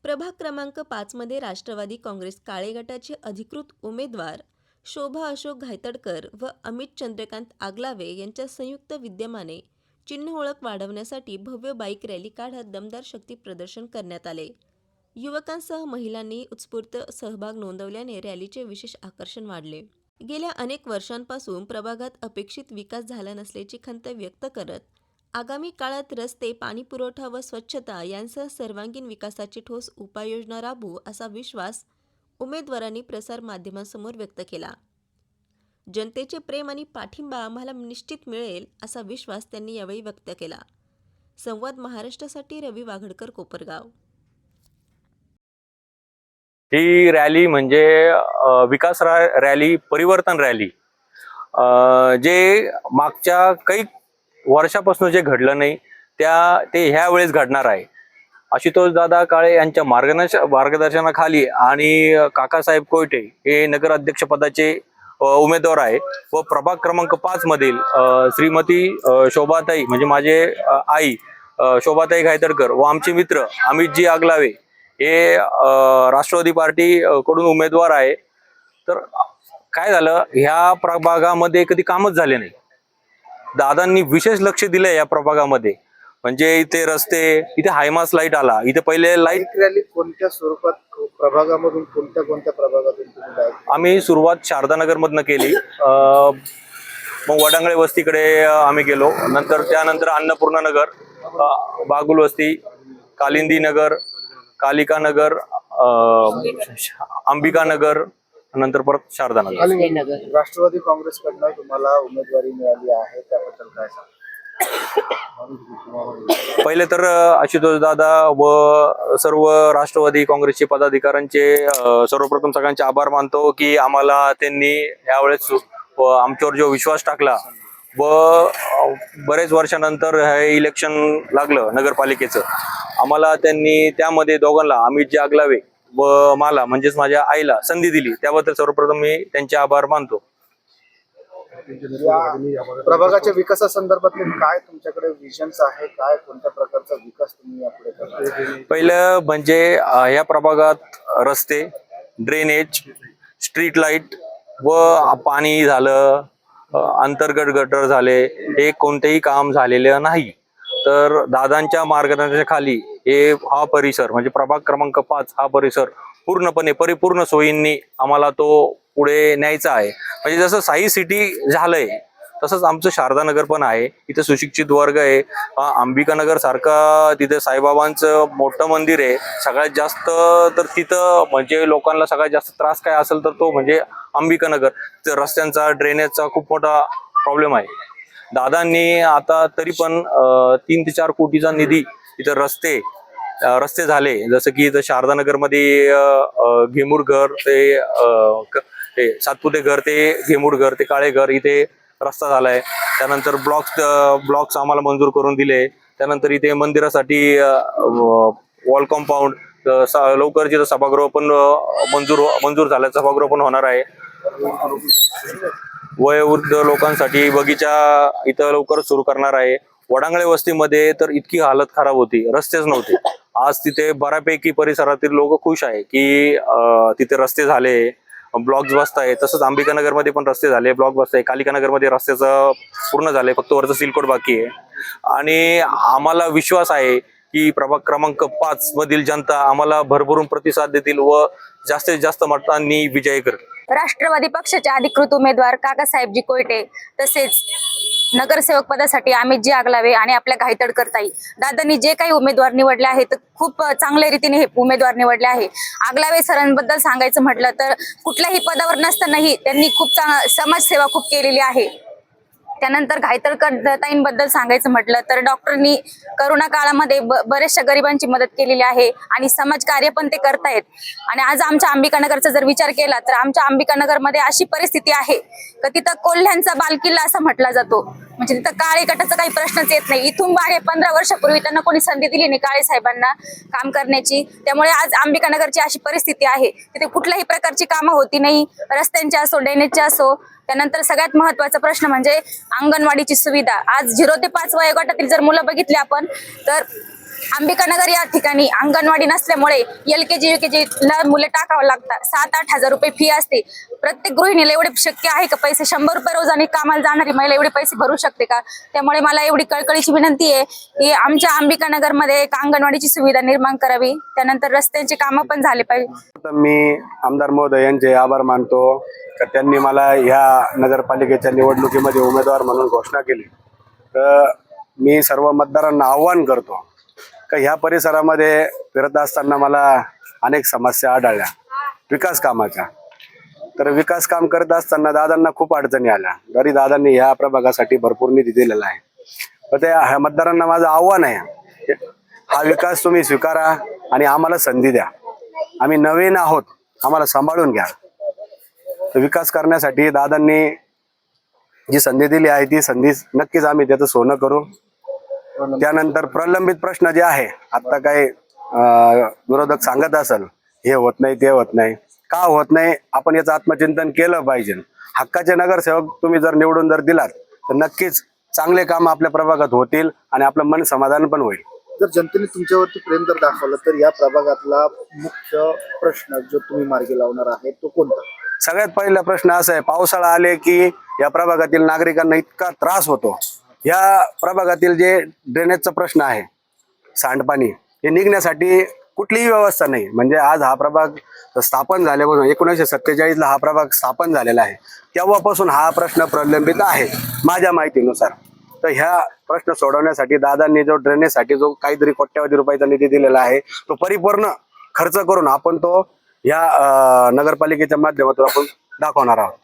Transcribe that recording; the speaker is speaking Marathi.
प्रभाग क्रमांक 5 मध्ये राष्ट्रवादी काँग्रेस काळे गटाचे अधिकृत उमेदवार शोभा अशोक घायतडकर व अमित चंद्रकांत आगलावे यांच्या संयुक्त विद्यमाने चिन्ह ओळख वाढवण्यासाठी भव्य बाईक रॅली काढत दमदार शक्ती प्रदर्शन करण्यात आले। युवकांसह महिलांनी उत्स्फूर्त सहभाग नोंदवल्याने रॅलीचे विशेष आकर्षण वाढले। गेल्या अनेक वर्षांपासून प्रभागात अपेक्षित विकास झाला नसल्याची खंत व्यक्त करत आगामी काळात रस्ते, पाणीपुरवठा व स्वच्छता यांसह सर्वांगीण विकासाची ठोस उपाययोजना राबवू असा विश्वास उमेदवारांनी प्रसार माध्यमांसमोर व्यक्त केला। जनतेचे प्रेम आणि पाठिंबा आम्हाला निश्चित मिळेल असा विश्वास त्यांनी यावेळी व्यक्त केला। संवाद महाराष्ट्रासाठी रवी वाघडकर, कोपरगाव। ही रॅली म्हणजे विकास रॅली, परिवर्तन रॅली, जे मागच्या काही वर्षापासून जे घडलं नाही ते ह्या वेळेस घडणार आहे। आशुतोष दादा काळे यांच्या मार्गदर्शनाखाली आणि काकासाहेब कोयटे हे नगर अध्यक्ष पदाचे उमेदवार आहे व प्रभाग क्रमांक 5 मधील श्रीमती शोभाताई म्हणजे माझे आई शोभाताई घायतडकर व आमचे मित्र अमितजी आगलावे हे राष्ट्रवादी पार्टी कडून उमेदवार आहे। तर काय झालं, ह्या प्रभागामध्ये कधी कामच झाले नाही। दादांनी विशेष लक्ष दिलंय या प्रभागामध्ये, म्हणजे इथे रस्ते, इथे हायमास लाईट आला, इथे पहिले लाईट रॅली कोणत्या स्वरूपात प्रभागामधून कोणत्या प्रभागातून आम्ही सुरुवात शारदानगर मधनं केली, मग वडांगळे वस्तीकडे आम्ही गेलो, त्यानंतर अन्नपूर्णा नगर, बागुल वस्ती, कालिंदी नगर, कालिका नगर, अंबिका नगर, नंतर परत शारदानगर। राष्ट्रवादी काँग्रेसकडनं तुम्हाला उमेदवारी मिळाली आहे, त्याबद्दल काय सांगा? पहिले तर आशुतोष दादा व सर्व राष्ट्रवादी काँग्रेसचे पदाधिकाऱ्यांचे सर्वप्रथम सगळ्यांचे आभार मानतो की आम्हाला त्यांनी यावेळेस आमच्यावर जो विश्वास टाकला व बरेच वर्षानंतर हे इलेक्शन लागलं नगरपालिकेचं, आम्हाला त्यांनी त्यामध्ये दोघांना, अमितजी आगलावे व मला म्हणजेच माझ्या आईला संधी दिली, त्याबद्दल सर्वप्रथम मी त्यांचे आभार मानतो। प्रभागाच्या विकासासंदर्भातले काय तुमच्याकडे विजन्स आहे, काय कोणत्या प्रकारचा विकास तुम्ही यापुढे करणार? पहिलं म्हणजे या प्रभागात रस्ते, ड्रेनेज, स्ट्रीट लाईट व पाणी झालं, अंतर्गत गटर झाले, हे कोणतेही काम झालेलं नाही। तर दादांच्या मार्गदर्शनाखाली हा परिसर म्हणजे प्रभाग क्रमांक 5 हा परिसर पूर्णपणे परिपूर्ण सोयींनी आम्हाला तो पुढे न्यायचा आहे। म्हणजे जसं साई सिटी झालंय तसंच आमचं शारदानगर पण आहे, इथे सुशिक्षित वर्ग आहे। अंबिका नगर सारखं तिथे साईबाबांचं मोठं मंदिर आहे, सगळ्यात जास्त तर तिथं म्हणजे लोकांना सगळ्यात जास्त त्रास काय असेल तर तो म्हणजे अंबिका नगर, रस्त्यांचा, ड्रेनेजचा खूप मोठा प्रॉब्लेम आहे। दादांनी आता तरी पण 3 ते 4 कोटीचा निधी इथं रस्ते झाले, जसं की इथं शारदानगर मध्ये घेमूर घर ते सातपुते घर ते घेमूर घर ते काळे घर, इथे रस्ता झालाय। त्यानंतर ब्लॉक्स आम्हाला मंजूर करून दिले। त्यानंतर इथे मंदिरासाठी वॉल कंपाऊंड, लवकर जिथं सभागृह पण मंजूर झालं, सभागृह पण होणार आहे। वयोवृद्ध लोकांसाठी बगीचा इथं लवकर सुरू करणार आहे। वडांगळे वस्तीमध्ये तर इतकी हालत खराब होती, रस्तेच नव्हते। आज तिथे बऱ्यापैकी परिसरातील लोक खुश आहे की तिथे रस्ते झाले, ब्लॉक्स बसताय। तसंच अंबिका नगर मध्ये पण रस्ते झाले, ब्लॉक बसताय। कालिका नगर मध्ये रस्त्याचं पूर्ण झालंय, फक्त वरचं सिलकोट बाकी आहे। आणि आम्हाला विश्वास आहे की प्रभाग क्रमांक 5 मधील जनता आम्हाला भरभरून प्रतिसाद देतील व जास्तीत जास्त मतांनी विजयी करतील। राष्ट्रवादी पक्षाचे अधिकृत उमेदवार काकासाहेबजी कोयटे, तसेच नगरसेवक पदासाठी अमितजी आगलावे आणि आपल्या घायतडकर ताई, दादांनी जे काही उमेदवार निवडले आहेत खूप चांगल्या रीतीने हे उमेदवार निवडले आहे। आगलावे सरांबद्दल सांगायचं म्हटलं तर कुठल्याही पदावर नसतानाही त्यांनी खूप समाजसेवा खूप केलेली आहे। त्यानंतर घायतडकर ताईंबद्दल सांगायचं म्हटलं तर डॉक्टरनी करोना काळामध्ये बऱ्याचशा गरिबांची मदत केलेली आहे आणि समाजकार्य पण ते करतायत। आणि आज आमच्या अंबिकानगरचा जर विचार केला तर आमच्या अंबिकानगरमध्ये अशी परिस्थिती आहे की तिथं कोल्ह्यांचा बालकिल्ला असा म्हटला जातो, म्हणजे तिथं काळे गटाचा काही प्रश्नच येत नाही। इथून मागे 15 वर्षापूर्वी त्यांना कोणी संधी दिली नाही काळे साहेबांना काम करण्याची, त्यामुळे आज अंबिकानगरची अशी परिस्थिती आहे, तिथे कुठल्याही प्रकारची कामं होती नाही, रस्त्यांची असो, ड्रेनेजची असो। त्यानंतर सगळ्यात महत्त्वाचा प्रश्न म्हणजे अंगणवाडीची सुविधा। आज 0 ते 5 वयोगटातील जर मुलं बघितली आपण तर अंबिकानगर या ठिकाणी अंगणवाडी नसल्यामुळे LKG UKG ला मुले टाकावं लागतात. 7-8 हजार रुपये फी असते. प्रत्येक गृहिणीला एवढे शक्य आहे का पैसे 100 रुपये रोजाने कामाला जाणारी महिला एवढे पैसे भरू शकते का? त्यामुळे मला एवढी कळकळीची विनंती आहे की आमच्या अंबिकानगर मध्ये एक अंगणवाडीची सुविधा निर्माण करावी. त्यानंतर रस्त्यांची कामं पण झाले पाहिजे. तर मी आमदार महोदय यांचे आभार मानतो तर त्यांनी मला ह्या नगरपालिकेच्या निवडणुकीमध्ये उमेदवार म्हणून घोषणा केली. तर मी सर्व मतदारांना आव्हान करतो का ह्या परिसरामध्ये फिरत असताना मला अनेक समस्या आढळल्या विकास कामाच्या. तर विकास काम करत असताना दादांना खूप अडचणी आल्या. तरी दादांनी ह्या प्रभागासाठी भरपूर निधी दिलेला आहे. तर त्या मतदारांना माझं आव्हान आहे हा विकास तुम्ही स्वीकारा आणि आम्हाला संधी द्या. आम्ही नवीन आहोत, आम्हाला सांभाळून घ्या. तर विकास करण्यासाठी दादांनी जी संधी दिली आहे ती संधी नक्कीच आम्ही त्याचं सोनं करू. त्यानंतर प्रलंबित प्रश्न जे आहे आता काही विरोधक सांगत असेल हे होत नाही ते होत नाही, का होत नाही आपण याचं आत्मचिंतन केलं पाहिजे. हक्काचे नगरसेवक तुम्ही जर निवडून जर दिलात तर नक्कीच चांगले काम आपल्या प्रभागात होतील आणि आपलं मन समाधान पण होईल. जर जनतेने तुमच्यावरती प्रेम जर दाखवलं तर या प्रभागातला मुख्य प्रश्न जो तुम्ही मार्गी लावणार आहे तो कोणता? सगळ्यात पहिला प्रश्न असा आहे, पावसाळा आले की या प्रभागातील नागरिकांना इतका त्रास होतो. या प्रभागातील जे ड्रेनेजचा प्रश्न आहे, सांडपाणी हे निघण्यासाठी कुठलीही व्यवस्था नाही. म्हणजे आज हा प्रभाग स्थापन झाल्यापासून 1947 हा प्रभाग स्थापन झालेला आहे तेव्हापासून हा प्रश्न प्रलंबित आहे माझ्या माहितीनुसार. तर ह्या प्रश्न सोडवण्यासाठी दादांनी जो ड्रेनेजसाठी जो काहीतरी कोट्यावधी रुपयाचा निधी दिलेला आहे तो परिपूर्ण खर्च करून आपण तो या नगरपालिकेच्या माध्यमातून आपण दाखवणार आहोत.